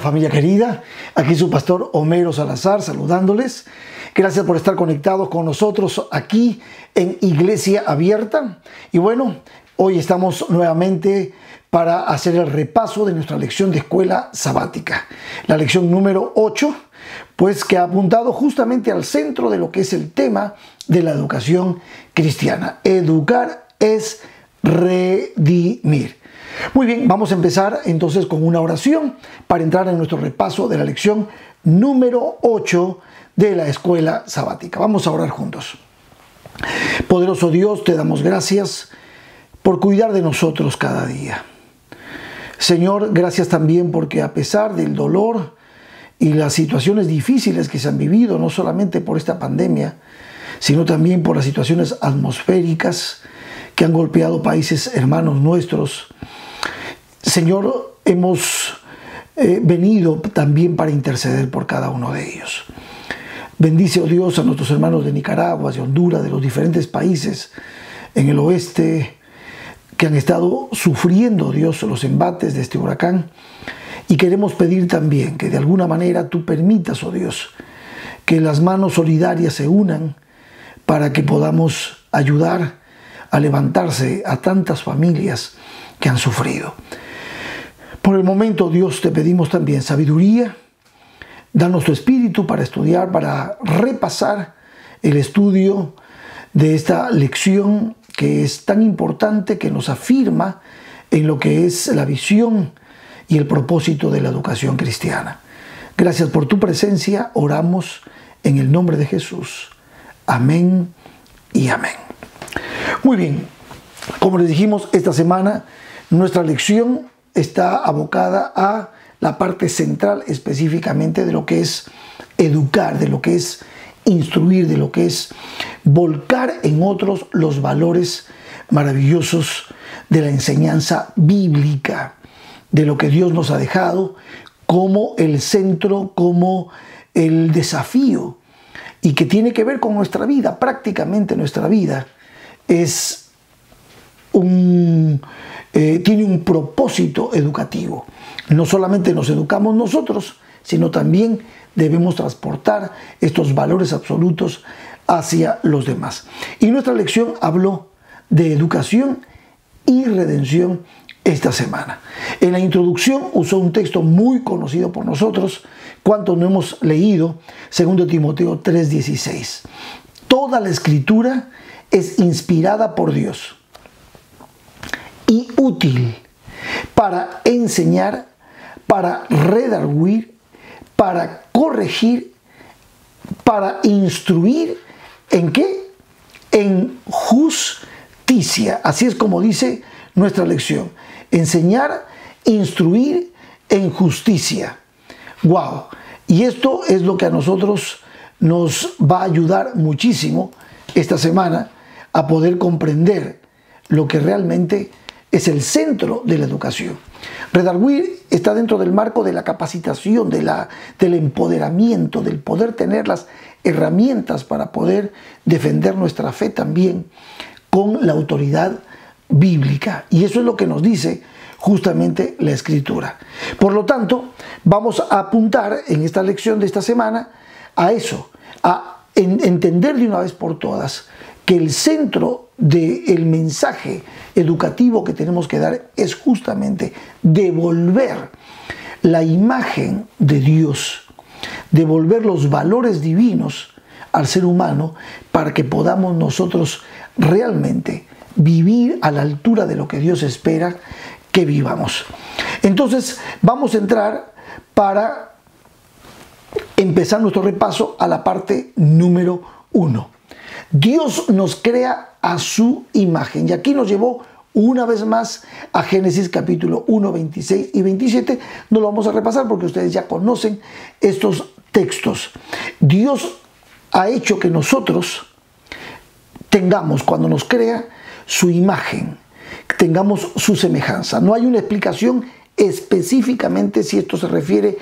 familia querida, aquí su pastor Homero Salazar saludándoles. Gracias por estar conectados con nosotros aquí en Iglesia Abierta. Y bueno, hoy estamos nuevamente para hacer el repaso de nuestra lección de escuela sabática. La lección número 8, pues que ha apuntado justamente al centro de lo que es el tema de la educación cristiana. Educar es redimir. Muy bien, vamos a empezar entonces con una oración para entrar en nuestro repaso de la lección número 8 de la escuela sabática. Vamos a orar juntos. Poderoso Dios, te damos gracias por cuidar de nosotros cada día. Señor, gracias también porque a pesar del dolor y las situaciones difíciles que se han vivido, no solamente por esta pandemia, sino también por las situaciones atmosféricas que han golpeado países hermanos nuestros, Señor, hemos venido también para interceder por cada uno de ellos. Bendice, oh Dios, a nuestros hermanos de Nicaragua, de Honduras, de los diferentes países en el oeste que han estado sufriendo, Dios, los embates de este huracán. Y queremos pedir también que de alguna manera tú permitas, oh Dios, que las manos solidarias se unan para que podamos ayudar a levantarse a tantas familias que han sufrido. Por el momento, Dios, te pedimos también sabiduría. Danos tu espíritu para estudiar, para repasar el estudio de esta lección que es tan importante, que nos afirma en lo que es la visión y el propósito de la educación cristiana. Gracias por tu presencia. Oramos en el nombre de Jesús. Amén y amén. Muy bien, como les dijimos, esta semana nuestra lección está abocada a la parte central específicamente de lo que es educar, de lo que es instruir, de lo que es volcar en otros los valores maravillosos de la enseñanza bíblica, de lo que Dios nos ha dejado como el centro, como el desafío, y que tiene que ver con nuestra vida. Prácticamente nuestra vida tiene un propósito educativo. No solamente nos educamos nosotros, sino también debemos transportar estos valores absolutos hacia los demás. Y nuestra lección habló de educación y redención esta semana. En la introducción usó un texto muy conocido por nosotros. ¿Cuántos no hemos leído? 2 Timoteo 3:16. Toda la escritura es inspirada por Dios y útil para enseñar, para redarguir, para corregir, para instruir, ¿en qué? En justicia. Así es como dice nuestra lección. Enseñar, instruir en justicia. ¡Wow! Y esto es lo que a nosotros nos va a ayudar muchísimo esta semana a poder comprender lo que realmente es el centro de la educación. Redarguir está dentro del marco de la capacitación, del empoderamiento, del poder tener las herramientas para poder defender nuestra fe también con la autoridad bíblica. Y eso es lo que nos dice justamente la Escritura. Por lo tanto, vamos a apuntar en esta lección de esta semana a eso, a entender de una vez por todas que el centro del mensaje educativo que tenemos que dar es justamente devolver la imagen de Dios, devolver los valores divinos al ser humano para que podamos nosotros realmente vivir a la altura de lo que Dios espera que vivamos. Entonces vamos a entrar para empezar nuestro repaso a la parte número 1. Dios nos crea a su imagen. Y aquí nos llevó una vez más a Génesis capítulo 1, 26 y 27. No lo vamos a repasar porque ustedes ya conocen estos textos. Dios ha hecho que nosotros tengamos, cuando nos crea, su imagen, tengamos su semejanza. No hay una explicación específicamente si esto se refiere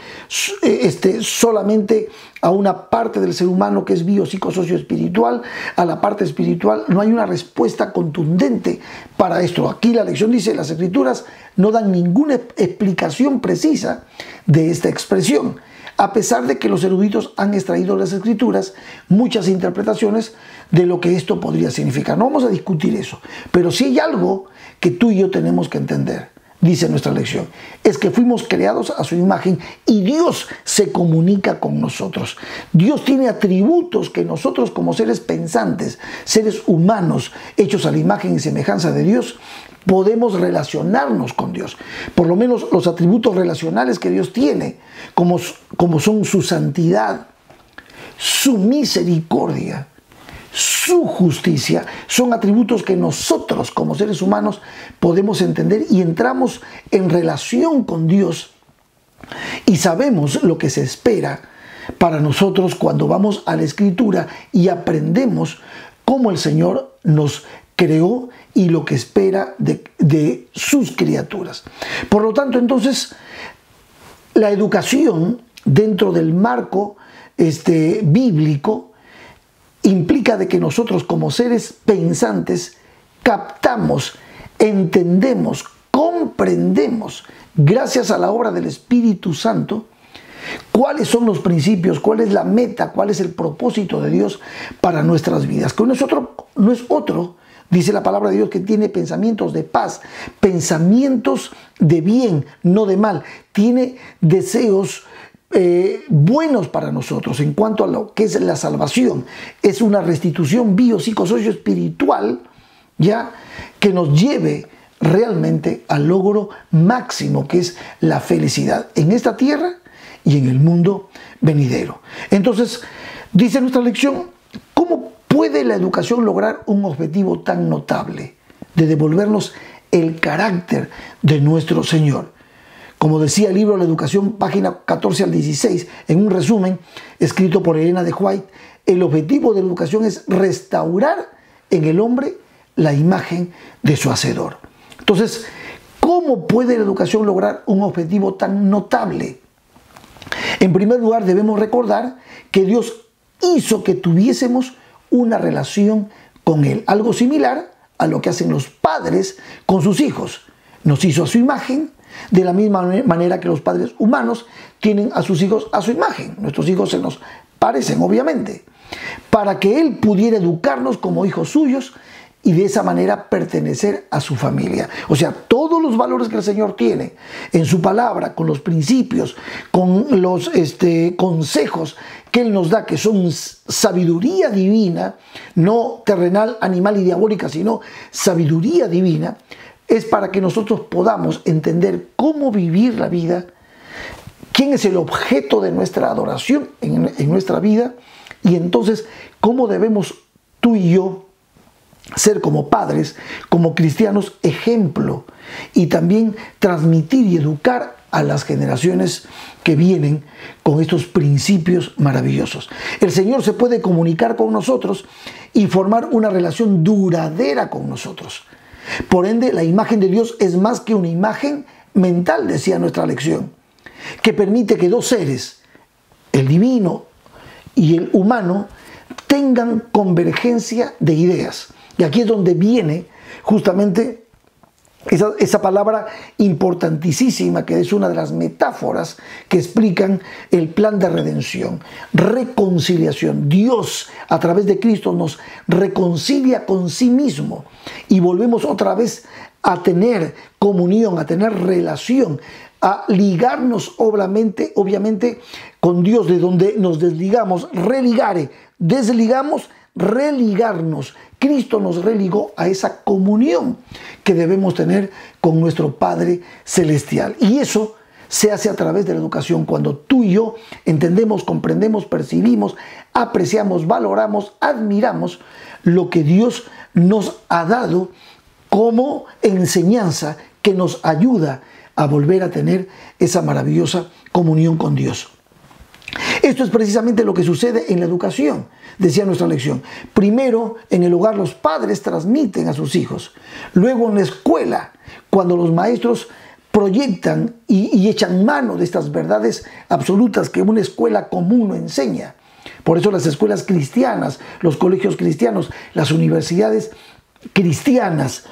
solamente a una parte del ser humano que es bio, psico, socio, espiritual, a la parte espiritual. No hay una respuesta contundente para esto. Aquí la lección dice, las Escrituras no dan ninguna explicación precisa de esta expresión, a pesar de que los eruditos han extraído de las Escrituras muchas interpretaciones de lo que esto podría significar. No vamos a discutir eso, pero sí hay algo que tú y yo tenemos que entender, dice nuestra lección, es que fuimos creados a su imagen y Dios se comunica con nosotros. Dios tiene atributos que nosotros como seres pensantes, seres humanos, hechos a la imagen y semejanza de Dios, podemos relacionarnos con Dios. Por lo menos los atributos relacionales que Dios tiene, como son su santidad, su misericordia, su justicia, son atributos que nosotros como seres humanos podemos entender y entramos en relación con Dios y sabemos lo que se espera para nosotros cuando vamos a la Escritura y aprendemos cómo el Señor nos creó y lo que espera de sus criaturas. Por lo tanto, entonces, la educación dentro del marco bíblico implica de que nosotros como seres pensantes captamos, entendemos, comprendemos, gracias a la obra del Espíritu Santo, cuáles son los principios, cuál es la meta, cuál es el propósito de Dios para nuestras vidas. Que no es otro, dice la palabra de Dios, que tiene pensamientos de paz, pensamientos de bien, no de mal. Tiene deseos buenos para nosotros en cuanto a lo que es la salvación. Es una restitución bio, psico, socio, espiritual, ya, que nos lleve realmente al logro máximo, que es la felicidad en esta tierra y en el mundo venidero. Entonces, dice nuestra lección, ¿cómo puede la educación lograr un objetivo tan notable de devolvernos el carácter de nuestro Señor? Como decía el libro La Educación, página 14 al 16, en un resumen escrito por Elena de White, el objetivo de la educación es restaurar en el hombre la imagen de su Hacedor. Entonces, ¿cómo puede la educación lograr un objetivo tan notable? En primer lugar, debemos recordar que Dios hizo que tuviésemos una relación con Él, algo similar a lo que hacen los padres con sus hijos. Nos hizo a su imagen, de la misma manera que los padres humanos tienen a sus hijos a su imagen. Nuestros hijos se nos parecen, obviamente, para que Él pudiera educarnos como hijos suyos y de esa manera pertenecer a su familia. O sea, todos los valores que el Señor tiene en su palabra, con los principios, con los consejos que Él nos da, que son sabiduría divina, no terrenal, animal y diabólica, sino sabiduría divina, es para que nosotros podamos entender cómo vivir la vida, quién es el objeto de nuestra adoración en nuestra vida, y entonces cómo debemos tú y yo ser como padres, como cristianos, ejemplo, y también transmitir y educar a las generaciones que vienen con estos principios maravillosos. El Señor se puede comunicar con nosotros y formar una relación duradera con nosotros. Por ende, la imagen de Dios es más que una imagen mental, decía nuestra lección, que permite que dos seres, el divino y el humano, tengan convergencia de ideas. Y aquí es donde viene justamente esa palabra importantísima, que es una de las metáforas que explican el plan de redención, reconciliación. Dios a través de Cristo nos reconcilia con sí mismo y volvemos otra vez a tener comunión, a tener relación, a ligarnos obviamente con Dios, de donde nos desligamos, religare, desligamos, religarnos. Cristo nos religó a esa comunión que debemos tener con nuestro Padre Celestial. Y eso se hace a través de la educación, cuando tú y yo entendemos, comprendemos, percibimos, apreciamos, valoramos, admiramos lo que Dios nos ha dado como enseñanza que nos ayuda a volver a tener esa maravillosa comunión con Dios. Esto es precisamente lo que sucede en la educación, decía nuestra lección. Primero, en el hogar los padres transmiten a sus hijos. Luego en la escuela, cuando los maestros proyectan y echan mano de estas verdades absolutas que una escuela común no enseña. Por eso las escuelas cristianas, los colegios cristianos, las universidades cristianas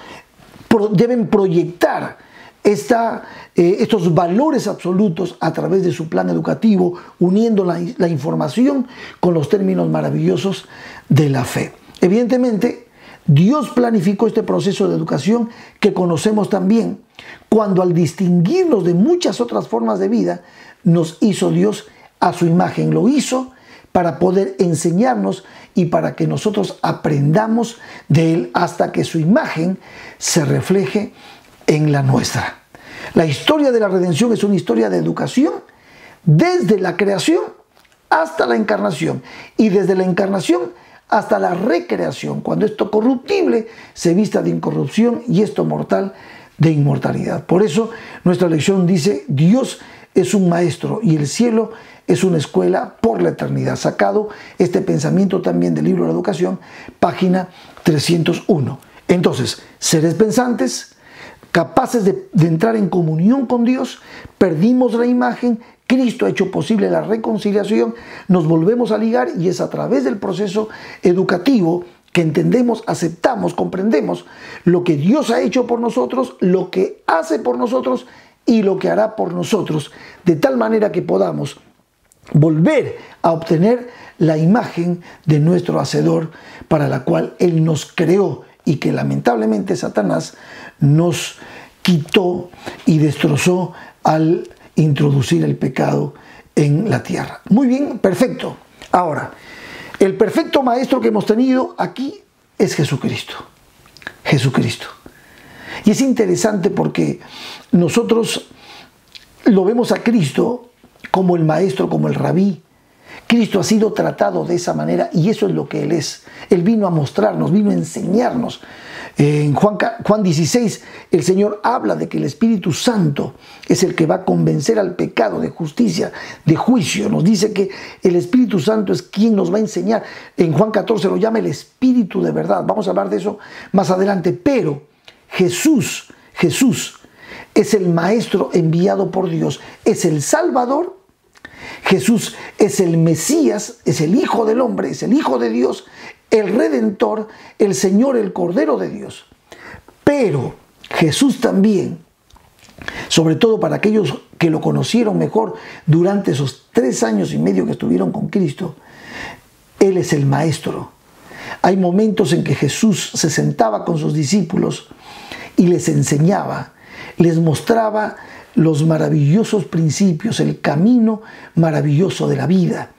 deben proyectar estos valores absolutos a través de su plan educativo, uniendo la información con los términos maravillosos de la fe. Evidentemente, Dios planificó este proceso de educación que conocemos también, cuando al distinguirnos de muchas otras formas de vida, nos hizo Dios a su imagen. Lo hizo para poder enseñarnos y para que nosotros aprendamos de Él hasta que su imagen se refleje en la nuestra. La historia de la redención es una historia de educación desde la creación hasta la encarnación y desde la encarnación hasta la recreación, cuando esto corruptible se vista de incorrupción y esto mortal de inmortalidad. Por eso nuestra lección dice: Dios es un maestro y el cielo es una escuela por la eternidad. Sacado este pensamiento también del libro de la educación, página 301. Entonces, seres pensantes, capaces de entrar en comunión con Dios, perdimos la imagen, Cristo ha hecho posible la reconciliación, nos volvemos a ligar y es a través del proceso educativo que entendemos, aceptamos, comprendemos lo que Dios ha hecho por nosotros, lo que hace por nosotros y lo que hará por nosotros, de tal manera que podamos volver a obtener la imagen de nuestro Hacedor, para la cual Él nos creó y que lamentablemente Satanás nos quitó y destrozó al introducir el pecado en la tierra. Muy bien, perfecto. Ahora, el perfecto maestro que hemos tenido aquí es Jesucristo. Jesucristo. Y es interesante porque nosotros lo vemos a Cristo como el maestro, como el rabí. Cristo ha sido tratado de esa manera y eso es lo que Él es. Él vino a mostrarnos, vino a enseñarnos. En Juan 16, el Señor habla de que el Espíritu Santo es el que va a convencer al pecado, de justicia, de juicio. Nos dice que el Espíritu Santo es quien nos va a enseñar. En Juan 14 lo llama el Espíritu de verdad. Vamos a hablar de eso más adelante. Pero Jesús es el Maestro enviado por Dios. Es el Salvador. Jesús es el Mesías, es el Hijo del Hombre, es el Hijo de Dios, el Redentor, el Señor, el Cordero de Dios. Pero Jesús también, sobre todo para aquellos que lo conocieron mejor durante esos 3 años y medio que estuvieron con Cristo, Él es el Maestro. Hay momentos en que Jesús se sentaba con sus discípulos y les enseñaba, les mostraba los maravillosos principios, el camino maravilloso de la vida.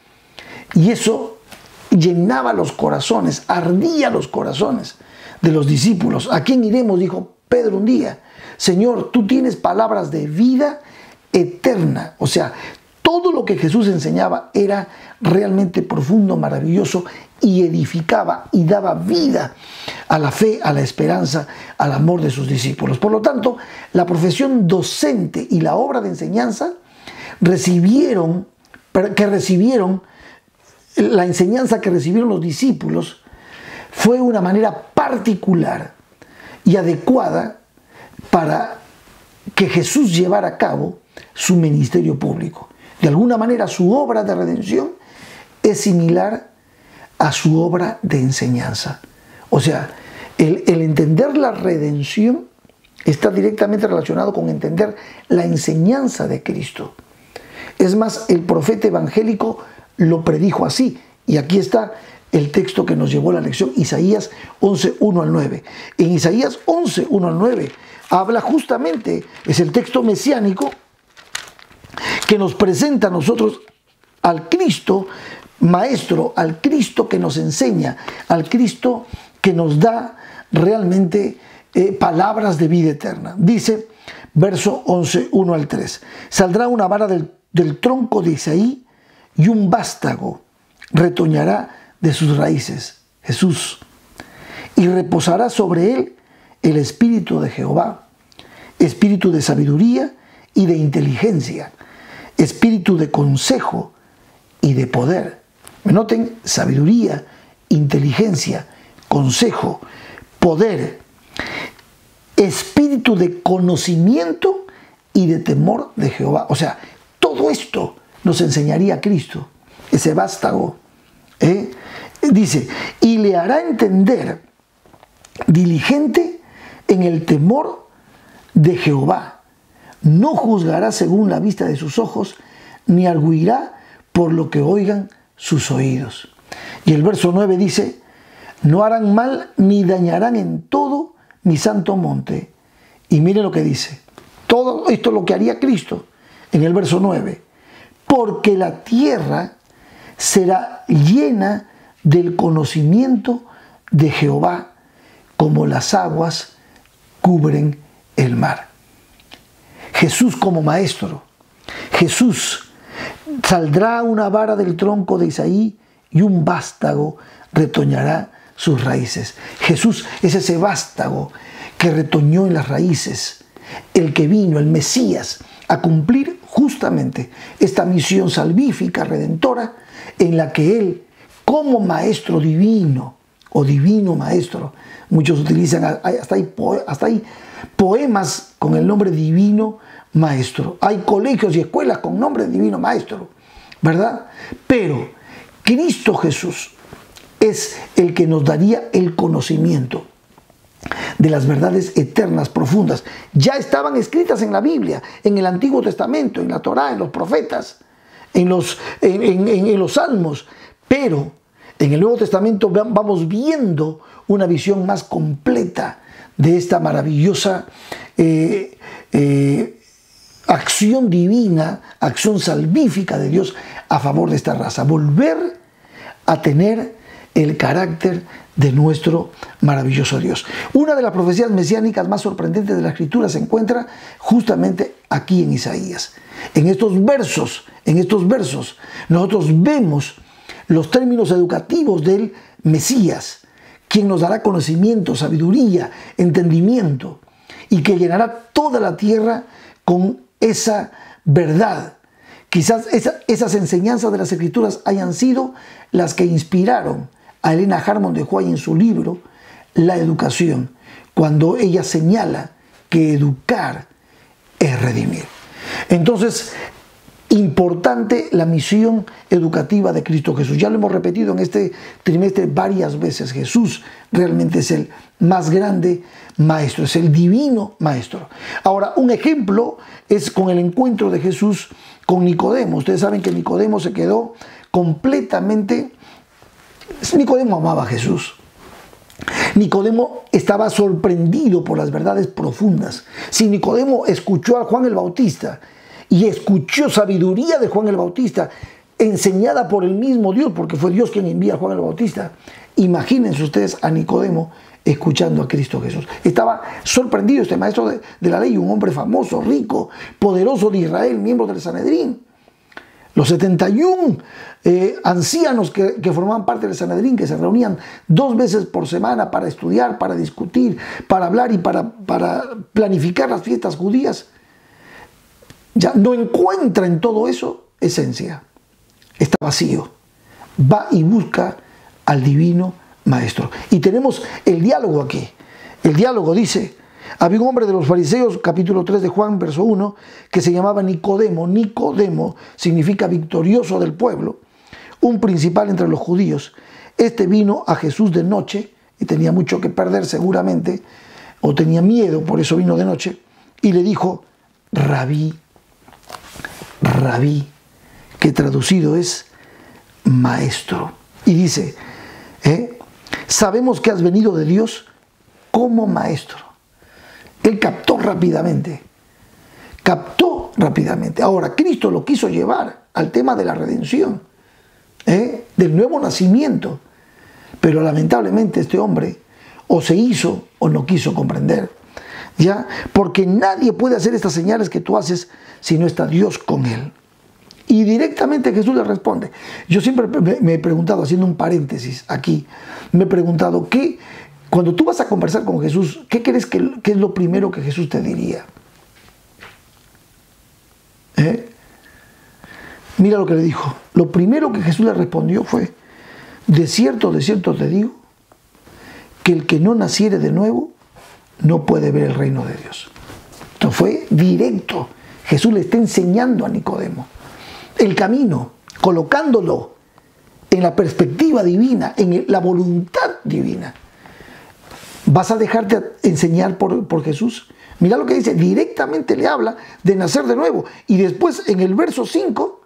Y eso llenaba los corazones, ardía los corazones de los discípulos. ¿A quién iremos?, dijo Pedro un día. Señor, tú tienes palabras de vida eterna. O sea, todo lo que Jesús enseñaba era realmente profundo, maravilloso y edificaba y daba vida a la fe, a la esperanza, al amor de sus discípulos. Por lo tanto, la profesión docente y la obra de enseñanza recibieron la enseñanza que recibieron los discípulos fue una manera particular y adecuada para que Jesús llevara a cabo su ministerio público. De alguna manera, su obra de redención es similar a su obra de enseñanza. O sea, el entender la redención está directamente relacionado con entender la enseñanza de Cristo. Es más, el profeta evangélico lo predijo así. Y aquí está el texto que nos llevó a la lección, Isaías 11, 1 al 9. En Isaías 11, 1 al 9, habla justamente, es el texto mesiánico que nos presenta a nosotros al Cristo Maestro, al Cristo que nos enseña, al Cristo que nos da realmente palabras de vida eterna. Dice, verso 11, 1 al 3, saldrá una vara del tronco de Isaí y un vástago retoñará de sus raíces, Jesús, y reposará sobre él el Espíritu de Jehová, Espíritu de sabiduría y de inteligencia, Espíritu de consejo y de poder. Noten, sabiduría, inteligencia, consejo, poder, espíritu de conocimiento y de temor de Jehová. O sea, todo esto nos enseñaría Cristo, ese vástago. Dice, y le hará entender diligente en el temor de Jehová. No juzgará según la vista de sus ojos, ni arguirá por lo que oigan sus oídos. Y el verso 9 dice, no harán mal ni dañarán en todo mi santo monte. Y mire lo que dice, todo esto es lo que haría Cristo en el verso 9, porque la tierra será llena del conocimiento de Jehová, como las aguas cubren el mar. Jesús como maestro. Jesús saldrá una vara del tronco de Isaí y un vástago retoñará sus raíces. Jesús es ese vástago que retoñó en las raíces, el que vino, el Mesías, a cumplir justamente esta misión salvífica, redentora, en la que Él, como maestro divino, o divino maestro, muchos utilizan, hasta hay poemas con el nombre divino maestro, hay colegios y escuelas con nombre divino maestro, ¿verdad? Pero Cristo Jesús es el que nos daría el conocimiento de las verdades eternas, profundas. Ya estaban escritas en la Biblia, en el Antiguo Testamento, en la Torá, en los profetas, en los salmos, pero en el Nuevo Testamento vamos viendo una visión más completa de esta maravillosa acción divina, acción salvífica de Dios a favor de esta raza. Volver a tener el carácter de nuestro maravilloso Dios. Una de las profecías mesiánicas más sorprendentes de la Escritura se encuentra justamente aquí en Isaías. En estos versos, nosotros vemos los términos educativos del Mesías, quien nos dará conocimiento, sabiduría, entendimiento, y que llenará toda la tierra con esa verdad. Quizás esas enseñanzas de las Escrituras hayan sido las que inspiraron a Elena Harmon de Huay en su libro La Educación, cuando ella señala que educar es redimir. Entonces, importante la misión educativa de Cristo Jesús. Ya lo hemos repetido en este trimestre varias veces. Jesús realmente es el más grande maestro, es el divino maestro. Ahora, un ejemplo es con el encuentro de Jesús con Nicodemo. Ustedes saben que Nicodemo se quedó completamente... Nicodemo amaba a Jesús. Nicodemo estaba sorprendido por las verdades profundas. Si Nicodemo escuchó a Juan el Bautista y escuchó sabiduría de Juan el Bautista, enseñada por el mismo Dios, porque fue Dios quien envía a Juan el Bautista, imagínense ustedes a Nicodemo escuchando a Cristo Jesús. Estaba sorprendido este maestro de la ley, un hombre famoso, rico, poderoso de Israel, miembro del Sanedrín. Los 71 ancianos que formaban parte del Sanedrín, que se reunían 2 veces por semana para estudiar, para discutir, para hablar y para planificar las fiestas judías, ya no encuentra en todo eso esencia. Está vacío. Va y busca al divino maestro. Y tenemos el diálogo aquí. El diálogo dice... Había un hombre de los fariseos, capítulo 3 de Juan, verso 1, que se llamaba Nicodemo. Nicodemo significa victorioso del pueblo, un principal entre los judíos. Este vino a Jesús de noche, y tenía mucho que perder seguramente, o tenía miedo, por eso vino de noche, y le dijo, Rabí, Rabí, que traducido es maestro. Y dice, sabemos que has venido de Dios como maestro. Él captó rápidamente. Ahora, Cristo lo quiso llevar al tema de la redención, del nuevo nacimiento. Pero lamentablemente este hombre o se hizo o no quiso comprender. ¿Ya? Porque nadie puede hacer estas señales que tú haces si no está Dios con él. Y directamente Jesús le responde. Yo siempre me he preguntado, haciendo un paréntesis aquí, me he preguntado qué... Cuando tú vas a conversar con Jesús, ¿qué crees que es lo primero que Jesús te diría? Mira lo que le dijo. Lo primero que Jesús le respondió fue, de cierto te digo, que el que no naciere de nuevo no puede ver el reino de Dios. Esto fue directo. Jesús le está enseñando a Nicodemo el camino, colocándolo en la perspectiva divina, en la voluntad divina. ¿Vas a dejarte enseñar por Jesús? Mira lo que dice, directamente le habla de nacer de nuevo. Y después en el verso 5,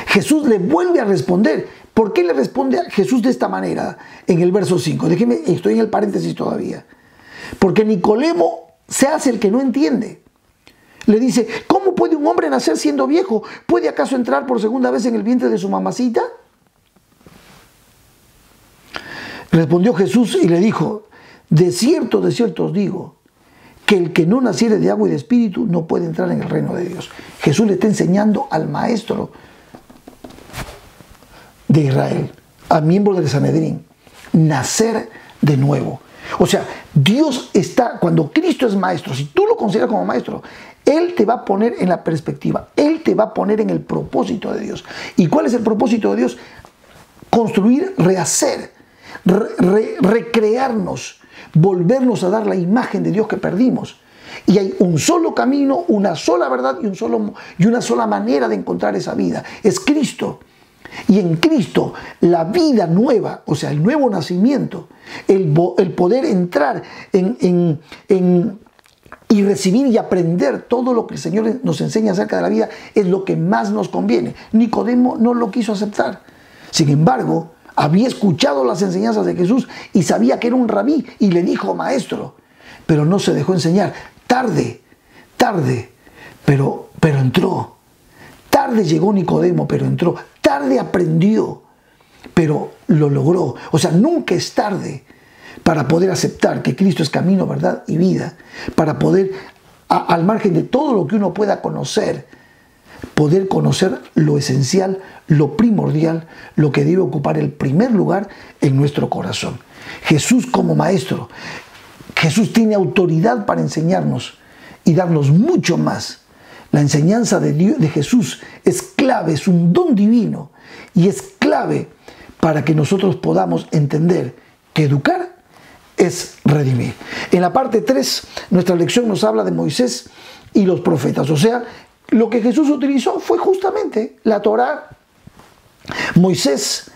Jesús le vuelve a responder. ¿Por qué le responde a Jesús de esta manera en el verso 5? Déjeme, estoy en el paréntesis todavía. Porque Nicodemo se hace el que no entiende. Le dice, ¿cómo puede un hombre nacer siendo viejo? ¿Puede acaso entrar por segunda vez en el vientre de su mamacita? Respondió Jesús y le dijo, de cierto os digo, que el que no naciere de agua y de espíritu no puede entrar en el reino de Dios. Jesús le está enseñando al maestro de Israel, a miembros del Sanedrín, nacer de nuevo. O sea, Dios está, cuando Cristo es maestro, si tú lo consideras como maestro, Él te va a poner en la perspectiva, Él te va a poner en el propósito de Dios. ¿Y cuál es el propósito de Dios? Construir, rehacer, recrearnos, volvernos a dar la imagen de Dios que perdimos. Y hay un solo camino, una sola verdad y una sola manera de encontrar esa vida. Es Cristo. Y en Cristo la vida nueva, o sea, el nuevo nacimiento, el poder entrar y recibir y aprender todo lo que el Señor nos enseña acerca de la vida es lo que más nos conviene. Nicodemo no lo quiso aceptar. Sin embargo, había escuchado las enseñanzas de Jesús y sabía que era un rabí y le dijo maestro, pero no se dejó enseñar. Tarde, pero entró. Tarde llegó Nicodemo, pero entró. Tarde aprendió, pero lo logró. O sea, nunca es tarde para poder aceptar que Cristo es camino, verdad y vida. Para poder, al margen de todo lo que uno pueda conocer, poder conocer lo esencial, lo primordial, lo que debe ocupar el primer lugar en nuestro corazón. Jesús como maestro. Jesús tiene autoridad para enseñarnos y darnos mucho más. La enseñanza de Dios, de Jesús es clave, es un don divino y es clave para que nosotros podamos entender que educar es redimir. En la parte 3, nuestra lección nos habla de Moisés y los profetas. O sea, lo que Jesús utilizó fue justamente la Torá, Moisés,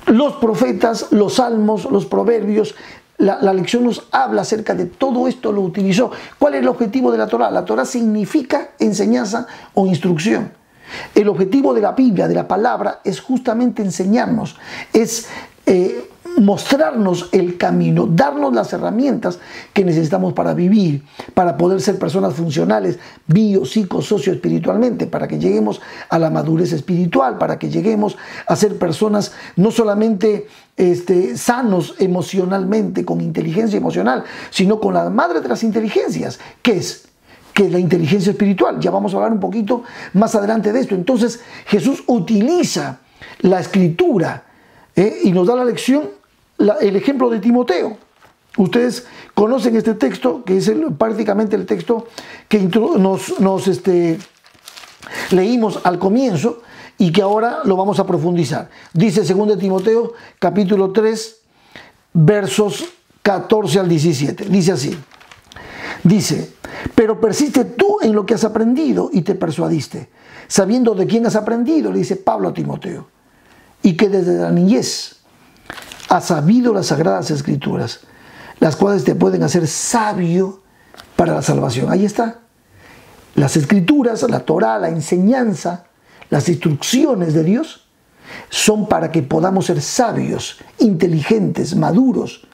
los profetas, los salmos, los proverbios. La lección nos habla acerca de todo esto, lo utilizó. ¿Cuál es el objetivo de la Torá? La Torá significa enseñanza o instrucción. El objetivo de la Biblia, de la palabra, es justamente enseñarnos, es mostrarnos el camino, darnos las herramientas que necesitamos para vivir, para poder ser personas funcionales, bio, psico, socio, espiritualmente, para que lleguemos a la madurez espiritual, para que lleguemos a ser personas no solamente sanos emocionalmente, con inteligencia emocional, sino con la madre de las inteligencias, que es la inteligencia espiritual. Ya vamos a hablar un poquito más adelante de esto. Entonces Jesús utiliza la escritura y nos da la lección, el ejemplo de Timoteo. Ustedes conocen este texto, que es prácticamente el texto que nos leímos al comienzo y que ahora lo vamos a profundizar. Dice 2 Timoteo capítulo 3 versos 14 al 17. Dice así. Dice, pero persiste tú en lo que has aprendido y te persuadiste, sabiendo de quién has aprendido, le dice Pablo a Timoteo, y que desde la niñez has sabido las sagradas escrituras, las cuales te pueden hacer sabio para la salvación. Ahí está. Las escrituras, la Torá, la enseñanza, las instrucciones de Dios son para que podamos ser sabios, inteligentes, maduros,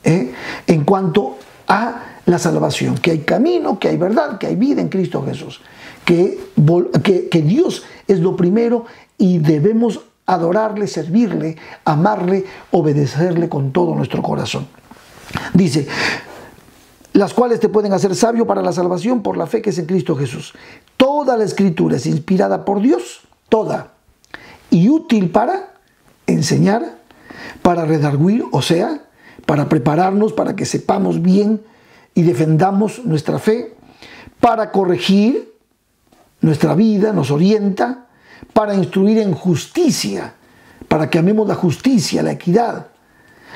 en cuanto a la salvación, que hay camino, que hay verdad, que hay vida en Cristo Jesús, que Dios es lo primero y debemos adorarle, servirle, amarle, obedecerle con todo nuestro corazón. Dice, las cuales te pueden hacer sabio para la salvación por la fe que es en Cristo Jesús. Toda la escritura es inspirada por Dios, toda, y útil para enseñar, para redarguir, o sea, para prepararnos, para que sepamos bien y defendamos nuestra fe, para corregir nuestra vida, nos orienta, para instruir en justicia, para que amemos la justicia, la equidad,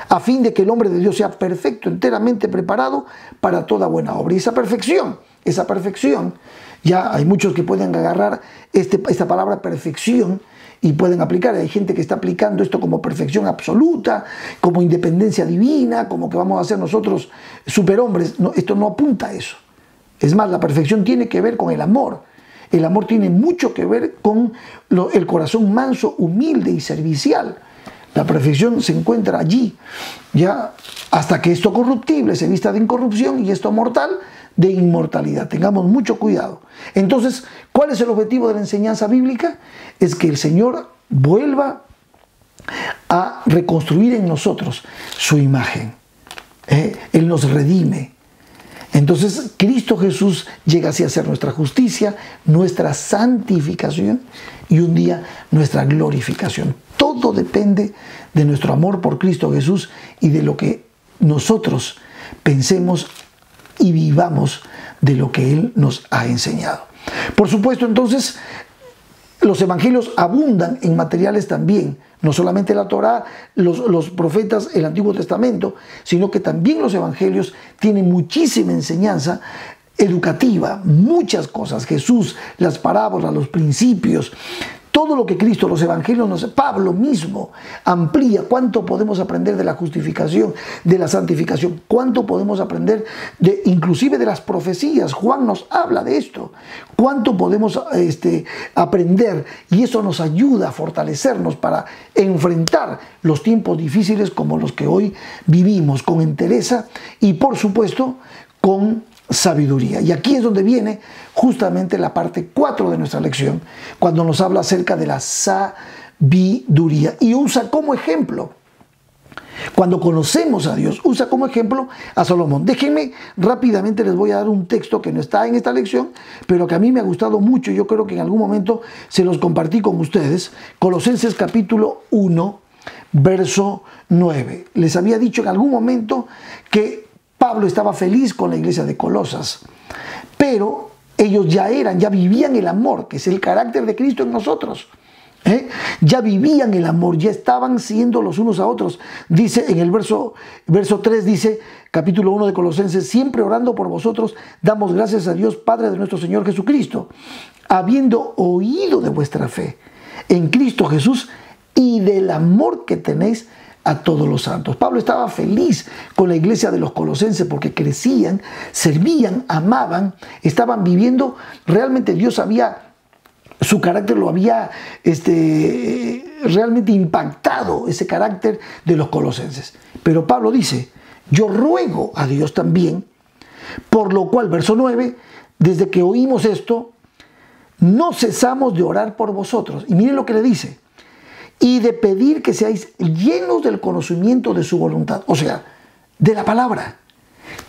a fin de que el hombre de Dios sea perfecto, enteramente preparado para toda buena obra. Y esa perfección esa perfección. Ya hay muchos que pueden agarrar esta palabra perfección y pueden aplicar. Hay gente que está aplicando esto como perfección absoluta, como independencia divina, como que vamos a ser nosotros superhombres. No, esto no apunta a eso. Es más, la perfección tiene que ver con el amor. El amor tiene mucho que ver con el corazón manso, humilde y servicial. La perfección se encuentra allí, ya hasta que esto corruptible se vista de incorrupción y esto mortal de inmortalidad. Tengamos mucho cuidado. Entonces, ¿cuál es el objetivo de la enseñanza bíblica? Es que el Señor vuelva a reconstruir en nosotros su imagen. Él nos redime. Entonces, Cristo Jesús llega así a ser nuestra justicia, nuestra santificación y un día nuestra glorificación. Todo depende de nuestro amor por Cristo Jesús y de lo que nosotros pensemos y vivamos de lo que Él nos ha enseñado. Por supuesto, entonces, los evangelios abundan en materiales también, no solamente la Torá, los profetas, el Antiguo Testamento, sino que también los evangelios tienen muchísima enseñanza educativa, muchas cosas, Jesús, las parábolas, los principios, todo lo que Cristo, los evangelios, Pablo mismo amplía cuánto podemos aprender de la justificación, de la santificación, cuánto podemos aprender inclusive de las profecías. Juan nos habla de esto, cuánto podemos aprender, y eso nos ayuda a fortalecernos para enfrentar los tiempos difíciles como los que hoy vivimos, con entereza y por supuesto con sabiduría. Y aquí es donde viene justamente la parte 4 de nuestra lección, cuando nos habla acerca de la sabiduría y usa como ejemplo, cuando conocemos a Dios, usa como ejemplo a Salomón. Déjenme rápidamente, les voy a dar un texto que no está en esta lección, pero que a mí me ha gustado mucho. Yo creo que en algún momento se los compartí con ustedes. Colosenses capítulo 1, verso 9. Les había dicho en algún momento que Pablo estaba feliz con la iglesia de Colosas, pero ellos ya vivían el amor, que es el carácter de Cristo en nosotros. Ya vivían el amor, ya estaban siendo los unos a otros. Dice en el verso 3, dice, capítulo 1 de Colosenses, siempre orando por vosotros, damos gracias a Dios, Padre de nuestro Señor Jesucristo, habiendo oído de vuestra fe en Cristo Jesús y del amor que tenéis a todos los santos. Pablo estaba feliz con la iglesia de los colosenses porque crecían, servían, amaban, estaban viviendo. Realmente Dios su carácter lo había realmente impactado, ese carácter de los colosenses. Pero Pablo dice, yo ruego a Dios también, por lo cual, verso 9, desde que oímos esto, no cesamos de orar por vosotros. Y miren lo que le dice, y de pedir que seáis llenos del conocimiento de su voluntad, o sea, de la palabra.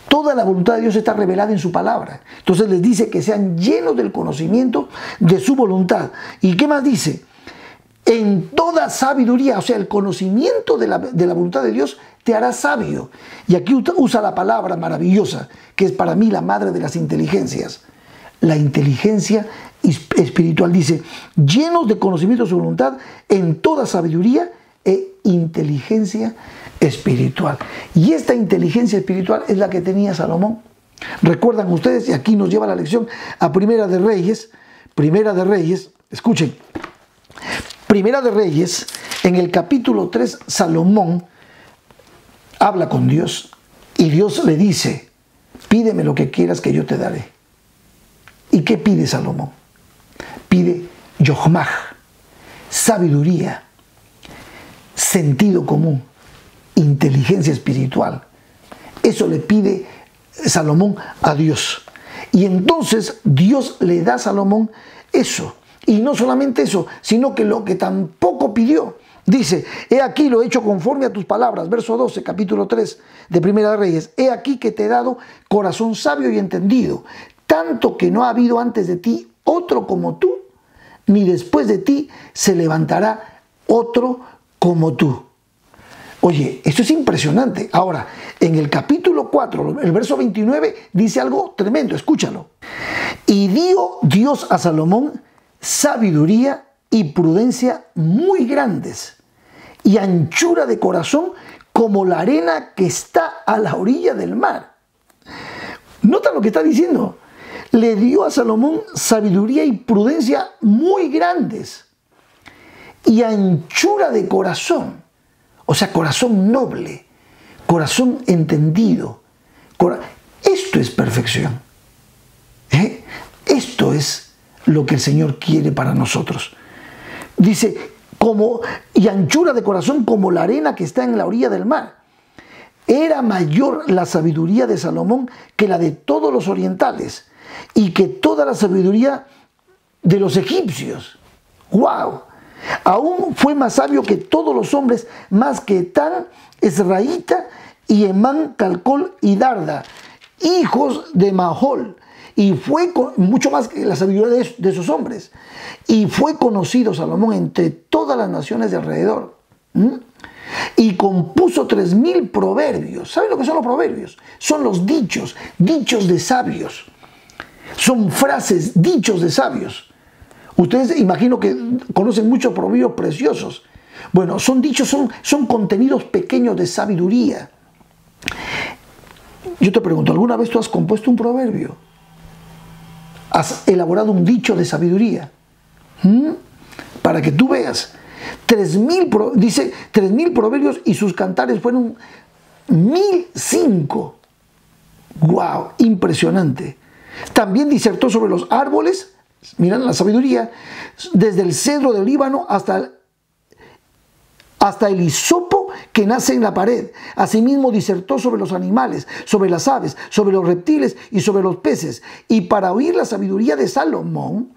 Toda la voluntad de Dios está revelada en su palabra. Entonces les dice que sean llenos del conocimiento de su voluntad. ¿Y qué más dice? En toda sabiduría, o sea, el conocimiento de la voluntad de Dios te hará sabio. Y aquí usa la palabra maravillosa, que es para mí la madre de las inteligencias. La inteligencia espiritual, dice, llenos de conocimiento de su voluntad en toda sabiduría e inteligencia espiritual. Y esta inteligencia espiritual es la que tenía Salomón. Recuerdan ustedes, y aquí nos lleva la lección a Primera de Reyes, escuchen, Primera de Reyes, en el capítulo 3, Salomón habla con Dios y Dios le dice, pídeme lo que quieras que yo te daré. ¿Y qué pide Salomón? Pide yohmaj, sabiduría, sentido común, inteligencia espiritual. Eso le pide Salomón a Dios. Y entonces Dios le da a Salomón eso. Y no solamente eso, sino que lo que tampoco pidió. Dice, he aquí lo he hecho conforme a tus palabras. Verso 12, capítulo 3 de Primera de Reyes. He aquí que te he dado corazón sabio y entendido, tanto que no ha habido antes de ti otro como tú, ni después de ti se levantará otro como tú. Oye, esto es impresionante. Ahora, en el capítulo 4, el verso 29, dice algo tremendo, escúchalo. Y dio Dios a Salomón sabiduría y prudencia muy grandes, y anchura de corazón como la arena que está a la orilla del mar. ¿Notan lo que está diciendo? le dio a Salomón sabiduría y prudencia muy grandes y anchura de corazón, o sea, corazón noble, corazón entendido. Esto es perfección. Esto es lo que el Señor quiere para nosotros. Dice, y anchura de corazón como la arena que está en la orilla del mar. Era mayor la sabiduría de Salomón que la de todos los orientales y que toda la sabiduría de los egipcios. ¡Wow! Aún fue más sabio que todos los hombres, más que Etán, Esraíta y Emán, Calcol y Darda, hijos de Mahol. Y fue mucho más que la sabiduría de esos hombres. Y fue conocido Salomón entre todas las naciones de alrededor. Y compuso 3000 proverbios. ¿Saben lo que son los proverbios? Son los dichos de sabios. Son frases, dichos de sabios. Ustedes imagino que conocen muchos proverbios preciosos. Bueno, son dichos, son contenidos pequeños de sabiduría. Yo te pregunto, ¿alguna vez tú has compuesto un proverbio? ¿Has elaborado un dicho de sabiduría? Para que tú veas. 3000 proverbios y sus cantares fueron 1005. ¡Wow! Impresionante. También disertó sobre los árboles, miren la sabiduría, desde el cedro del Líbano hasta el hisopo que nace en la pared. Asimismo disertó sobre los animales, sobre las aves, sobre los reptiles y sobre los peces. Y para oír la sabiduría de Salomón,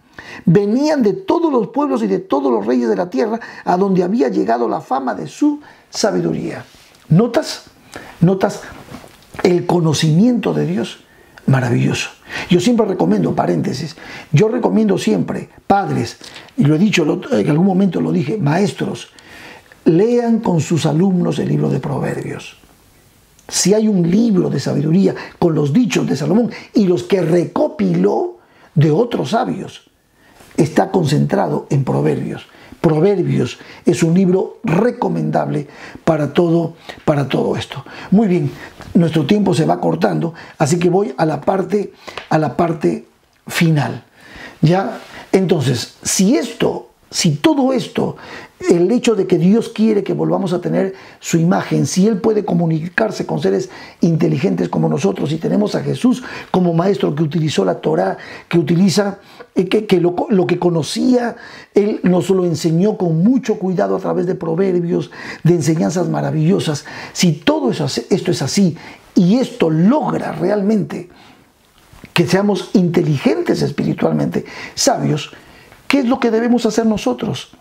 venían de todos los pueblos y de todos los reyes de la tierra, a donde había llegado la fama de su sabiduría. ¿Notas? ¿Notas el conocimiento de Dios? Maravilloso. Yo siempre recomiendo, paréntesis, yo recomiendo siempre, padres, y lo he dicho, en algún momento lo dije, maestros, lean con sus alumnos el libro de Proverbios. Si hay un libro de sabiduría con los dichos de Salomón y los que recopiló de otros sabios, está concentrado en Proverbios. Proverbios es un libro recomendable para todo esto. Todo bien, nuestro tiempo se va cortando, así que voy a la parte final. Ya, entonces, si todo esto, el hecho de que Dios quiere que volvamos a tener su imagen, si Él puede comunicarse con seres inteligentes como nosotros, y tenemos a Jesús como maestro que utilizó la Torá, que utiliza, lo que conocía, Él nos lo enseñó con mucho cuidado a través de proverbios, de enseñanzas maravillosas. Si todo esto es así, y esto logra realmente que seamos inteligentes espiritualmente, sabios, ¿qué es lo que debemos hacer nosotros?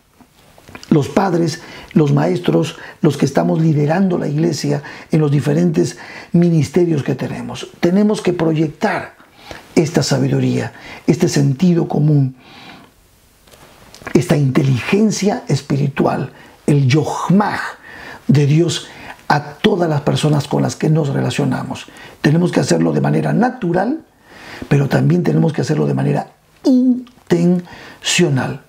Los padres, los maestros, los que estamos liderando la iglesia en los diferentes ministerios que tenemos. Tenemos que proyectar esta sabiduría, este sentido común, esta inteligencia espiritual, el yohmah de Dios a todas las personas con las que nos relacionamos. Tenemos que hacerlo de manera natural, pero también tenemos que hacerlo de manera intencional.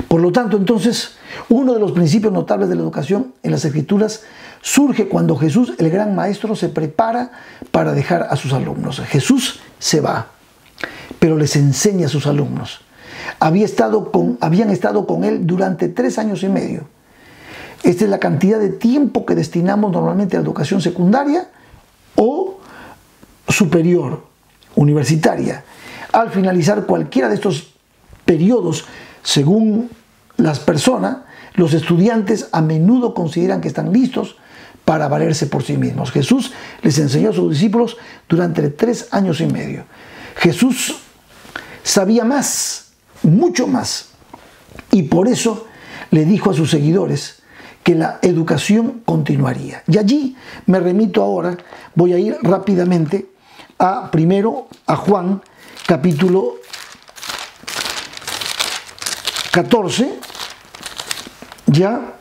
Por lo tanto, entonces, uno de los principios notables de la educación en las Escrituras surge cuando Jesús, el gran maestro, se prepara para dejar a sus alumnos. Jesús se va, pero les enseña a sus alumnos. Habían estado con él durante 3 años y medio. Esta es la cantidad de tiempo que destinamos normalmente a la educación secundaria o superior, universitaria. Al finalizar cualquiera de estos periodos, según las personas, los estudiantes a menudo consideran que están listos para valerse por sí mismos. Jesús les enseñó a sus discípulos durante 3 años y medio. Jesús sabía más, mucho más, y por eso le dijo a sus seguidores que la educación continuaría. Y allí me remito ahora, voy a ir rápidamente primero a Juan, capítulo 14, ya.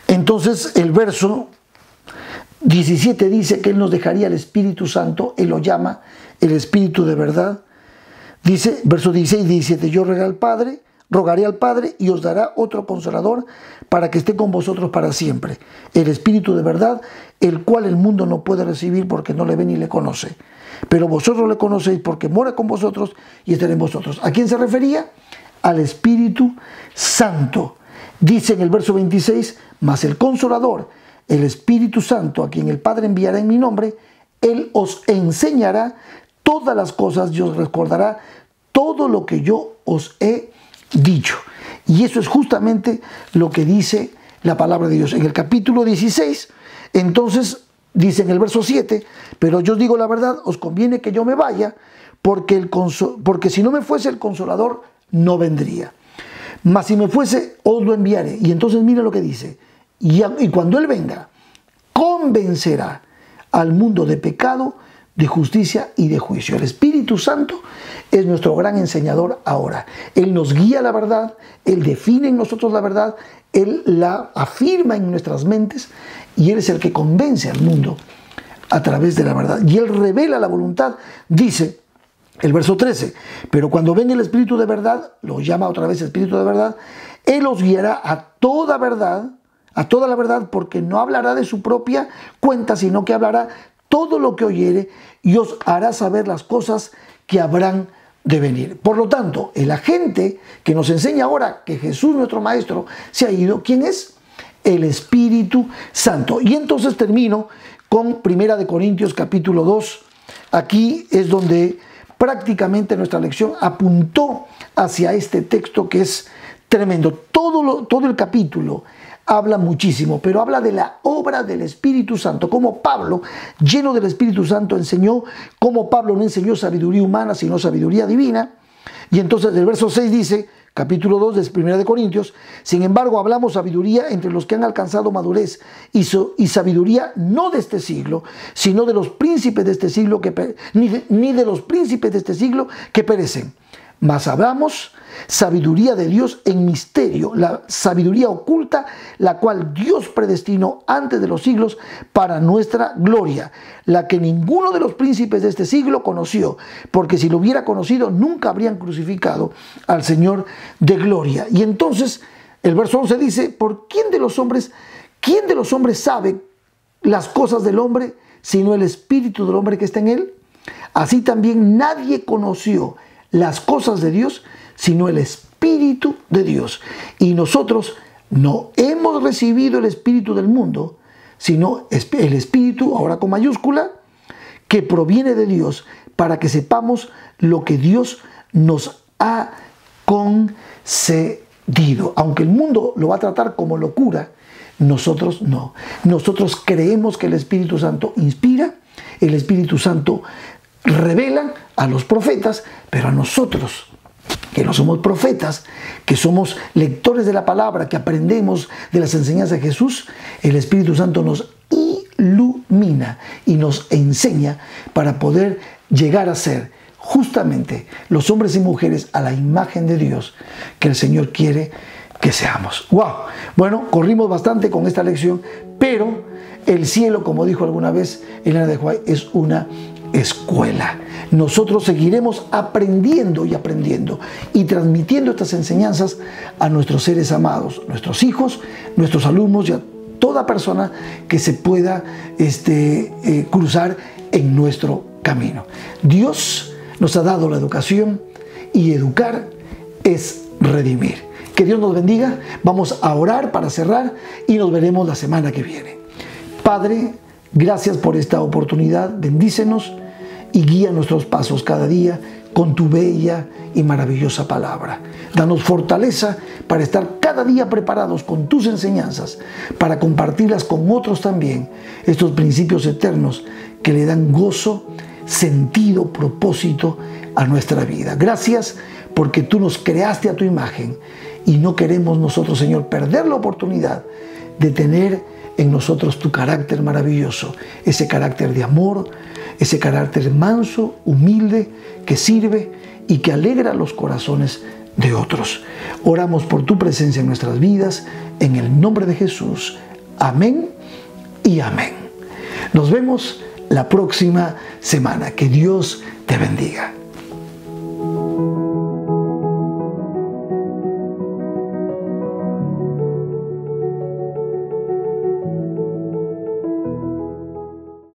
Entonces el verso 17 dice que Él nos dejaría el Espíritu Santo, Él lo llama el Espíritu de verdad. Dice, verso 16 y 17, yo rogué al Padre, rogaré al Padre y os dará otro Consolador para que esté con vosotros para siempre. El Espíritu de verdad, el cual el mundo no puede recibir porque no le ve ni le conoce. Pero vosotros le conocéis porque mora con vosotros y estará en vosotros. ¿A quién se refería? Al Espíritu Santo. Dice en el verso 26, mas el Consolador, el Espíritu Santo, a quien el Padre enviará en mi nombre, Él os enseñará todas las cosas y os recordará todo lo que yo os he dicho. Y eso es justamente lo que dice la palabra de Dios. En el capítulo 16, entonces, dice en el verso 7, pero yo os digo la verdad, os conviene que yo me vaya, porque si no me fuese el Consolador, no vendría. Mas si me fuese, os lo enviaré. Y entonces mire lo que dice. Y cuando Él venga, convencerá al mundo de pecado, de justicia y de juicio. El Espíritu Santo es nuestro gran enseñador ahora. Él nos guía a la verdad, Él define en nosotros la verdad, Él la afirma en nuestras mentes y Él es el que convence al mundo a través de la verdad. Y Él revela la voluntad, dice el verso 13, pero cuando venga el Espíritu de verdad, lo llama otra vez Espíritu de verdad, Él os guiará a toda verdad, a toda la verdad, porque no hablará de su propia cuenta, sino que hablará todo lo que oyere y os hará saber las cosas que habrán de venir. Por lo tanto, el agente que nos enseña ahora que Jesús, nuestro Maestro, se ha ido, ¿quién es? El Espíritu Santo. Y entonces termino con 1 Corintios capítulo 2. Aquí es donde prácticamente nuestra lección apuntó hacia este texto que es tremendo. Todo el capítulo habla muchísimo, pero habla de la obra del Espíritu Santo, como Pablo, lleno del Espíritu Santo, enseñó, como Pablo no enseñó sabiduría humana, sino sabiduría divina. Y entonces el verso 6 dice, capítulo 2 de 1 Corintios, sin embargo hablamos sabiduría entre los que han alcanzado madurez y sabiduría no de este siglo, sino de los príncipes de este siglo, ni de los príncipes de este siglo que perecen. Mas hablamos sabiduría de Dios en misterio, la sabiduría oculta, la cual Dios predestinó antes de los siglos para nuestra gloria, la que ninguno de los príncipes de este siglo conoció, porque si lo hubiera conocido nunca habrían crucificado al Señor de gloria. Y entonces el verso 11 dice, ¿por quién de los hombres sabe las cosas del hombre, sino el espíritu del hombre que está en él? Así también nadie conoció las cosas de Dios, sino el Espíritu de Dios. Y nosotros no hemos recibido el Espíritu del mundo, sino el Espíritu, ahora con mayúscula, que proviene de Dios, para que sepamos lo que Dios nos ha concedido. Aunque el mundo lo va a tratar como locura, nosotros no. Nosotros creemos que el Espíritu Santo inspira, el Espíritu Santo revela a los profetas, pero a nosotros, que no somos profetas, que somos lectores de la palabra, que aprendemos de las enseñanzas de Jesús, el Espíritu Santo nos ilumina y nos enseña para poder llegar a ser justamente los hombres y mujeres a la imagen de Dios que el Señor quiere que seamos. ¡Wow! Bueno, corrimos bastante con esta lección, pero el cielo, como dijo alguna vez Elena de White, es una escuela. Nosotros seguiremos aprendiendo y transmitiendo estas enseñanzas a nuestros seres amados, nuestros hijos, nuestros alumnos y a toda persona que se pueda cruzar en nuestro camino. Dios nos ha dado la educación y educar es redimir. Que Dios nos bendiga. Vamos a orar para cerrar y nos veremos la semana que viene. Padre, gracias por esta oportunidad. Bendícenos y guía nuestros pasos cada día con tu bella y maravillosa palabra. Danos fortaleza para estar cada día preparados con tus enseñanzas, para compartirlas con otros también, estos principios eternos que le dan gozo, sentido, propósito a nuestra vida. Gracias porque tú nos creaste a tu imagen y no queremos nosotros, Señor, perder la oportunidad de tener en nosotros tu carácter maravilloso, ese carácter de amor, ese carácter manso, humilde, que sirve y que alegra los corazones de otros. Oramos por tu presencia en nuestras vidas, en el nombre de Jesús. Amén y amén. Nos vemos la próxima semana. Que Dios te bendiga.